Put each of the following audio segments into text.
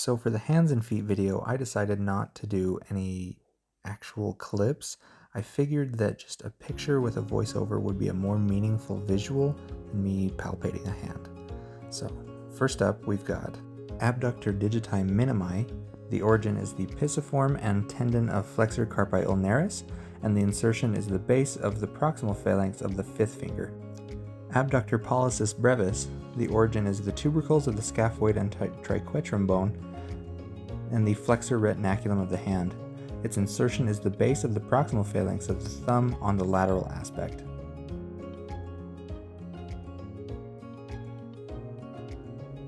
So for the hands and feet video, I decided not to do any actual clips. I figured that just a picture with a voiceover would be a more meaningful visual than me palpating a hand. So first up, we've got abductor digiti minimi. The origin is the pisiform and tendon of flexor carpi ulnaris, and the insertion is the base of the proximal phalanx of the fifth finger. Abductor pollicis brevis. The origin is the tubercles of the scaphoid and triquetrum bone and the flexor retinaculum of the hand. Its insertion is the base of the proximal phalanx of the thumb on the lateral aspect.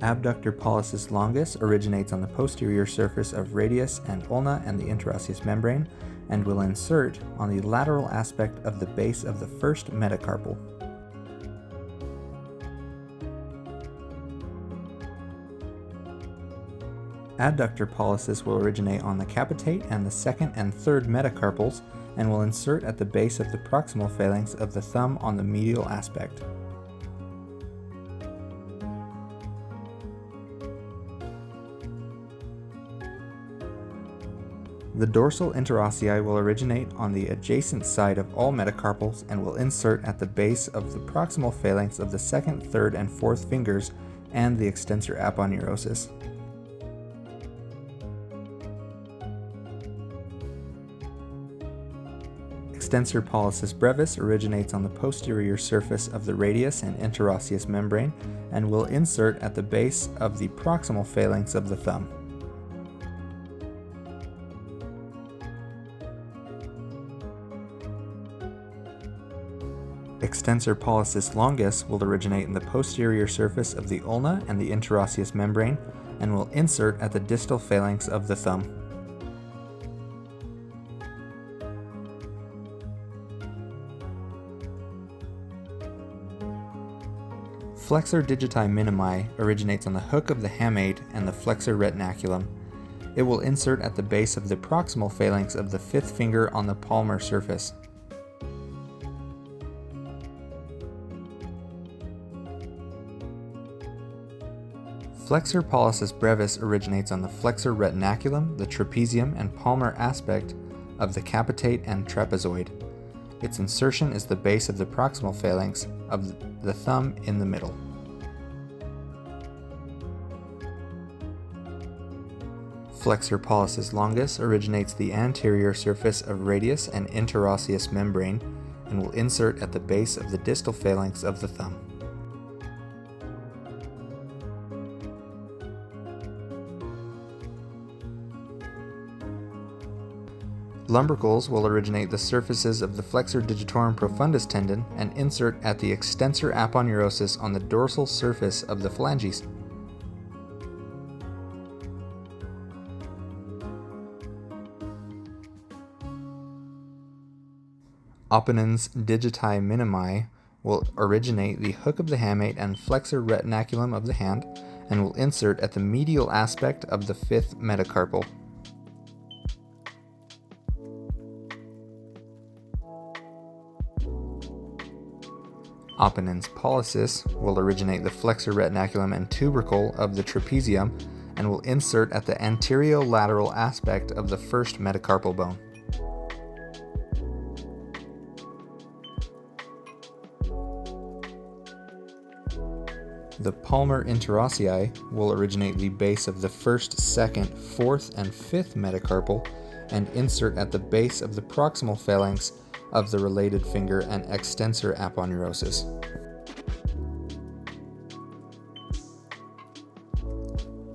Abductor pollicis longus originates on the posterior surface of radius and ulna and the interosseous membrane, and will insert on the lateral aspect of the base of the first metacarpal. Adductor pollicis will originate on the capitate and the second and third metacarpals, and will insert at the base of the proximal phalanx of the thumb on the medial aspect. The dorsal interossei will originate on the adjacent side of all metacarpals and will insert at the base of the proximal phalanx of the second, third, and fourth fingers and the extensor aponeurosis. Extensor pollicis brevis originates on the posterior surface of the radius and interosseous membrane and will insert at the base of the proximal phalanx of the thumb. Extensor pollicis longus will originate in the posterior surface of the ulna and the interosseous membrane and will insert at the distal phalanx of the thumb. Flexor digiti minimi originates on the hook of the hamate and the flexor retinaculum. It will insert at the base of the proximal phalanx of the fifth finger on the palmar surface. Flexor pollicis brevis originates on the flexor retinaculum, the trapezium, and palmar aspect of the capitate and trapezoid. Its insertion is the base of the proximal phalanx of the thumb in the middle. Flexor pollicis longus originates the anterior surface of radius and interosseous membrane and will insert at the base of the distal phalanx of the thumb. Lumbricals will originate the surfaces of the flexor digitorum profundus tendon and insert at the extensor aponeurosis on the dorsal surface of the phalanges. Opponens digiti minimi will originate the hook of the hamate and flexor retinaculum of the hand and will insert at the medial aspect of the fifth metacarpal. Opponens pollicis will originate the flexor retinaculum and tubercle of the trapezium and will insert at the anterolateral aspect of the first metacarpal bone. The palmar interossei will originate the base of the first, second, fourth, and fifth metacarpal and insert at the base of the proximal phalanx of the related finger and extensor aponeurosis.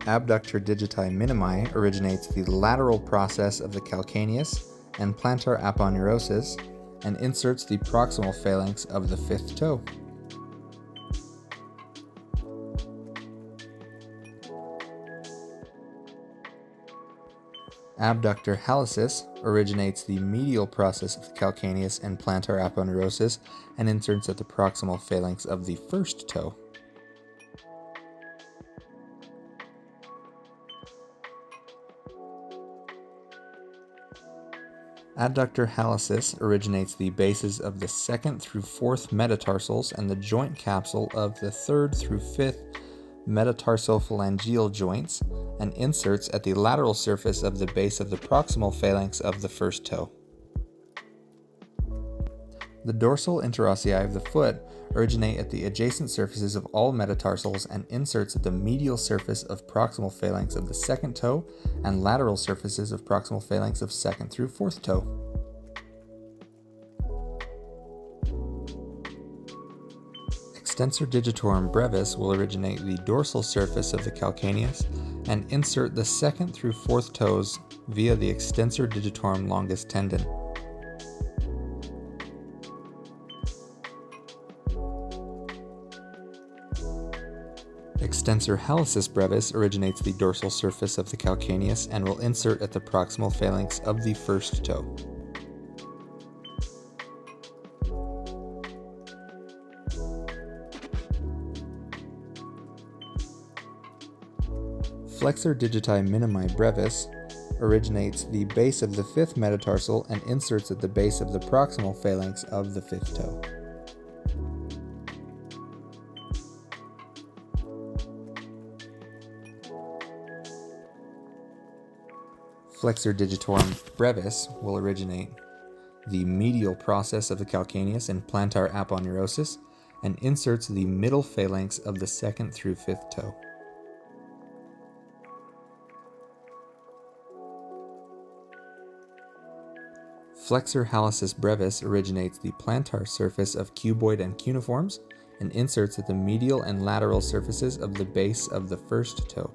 Abductor digiti minimi originates the lateral process of the calcaneus and plantar aponeurosis and inserts the proximal phalanx of the fifth toe. Abductor hallucis originates the medial process of the calcaneus and plantar aponeurosis and inserts at the proximal phalanx of the first toe. Adductor hallucis originates the bases of the second through fourth metatarsals and the joint capsule of the third through fifth metatarsophalangeal joints and inserts at the lateral surface of the base of the proximal phalanx of the first toe. The dorsal interossei of the foot originate at the adjacent surfaces of all metatarsals and inserts at the medial surface of proximal phalanx of the second toe and lateral surfaces of proximal phalanx of second through fourth toe. Extensor digitorum brevis will originate the dorsal surface of the calcaneus and insert the second through fourth toes via the extensor digitorum longus tendon. Extensor hallucis brevis originates the dorsal surface of the calcaneus and will insert at the proximal phalanx of the first toe. Flexor digiti minimi brevis originates the base of the fifth metatarsal and inserts at the base of the proximal phalanx of the fifth toe. Flexor digitorum brevis will originate the medial process of the calcaneus in plantar aponeurosis and inserts the middle phalanx of the second through fifth toe. Flexor hallucis brevis originates the plantar surface of cuboid and cuneiforms and inserts at the medial and lateral surfaces of the base of the first toe.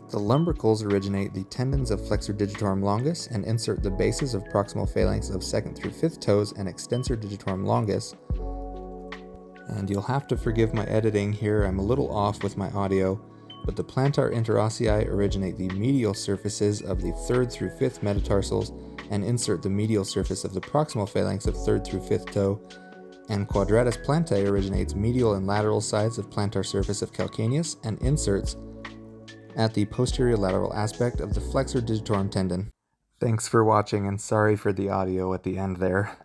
The lumbricals originate the tendons of flexor digitorum longus and insert the bases of proximal phalanx of second through fifth toes and extensor digitorum longus. And you'll have to forgive my editing here, I'm a little off with my audio, but the plantar interossei originate the medial surfaces of the third through fifth metatarsals and insert the medial surface of the proximal phalanx of third through fifth toe, and quadratus plantae originates medial and lateral sides of plantar surface of calcaneus and inserts at the posterior lateral aspect of the flexor digitorum tendon. Thanks for watching and sorry for the audio at the end there.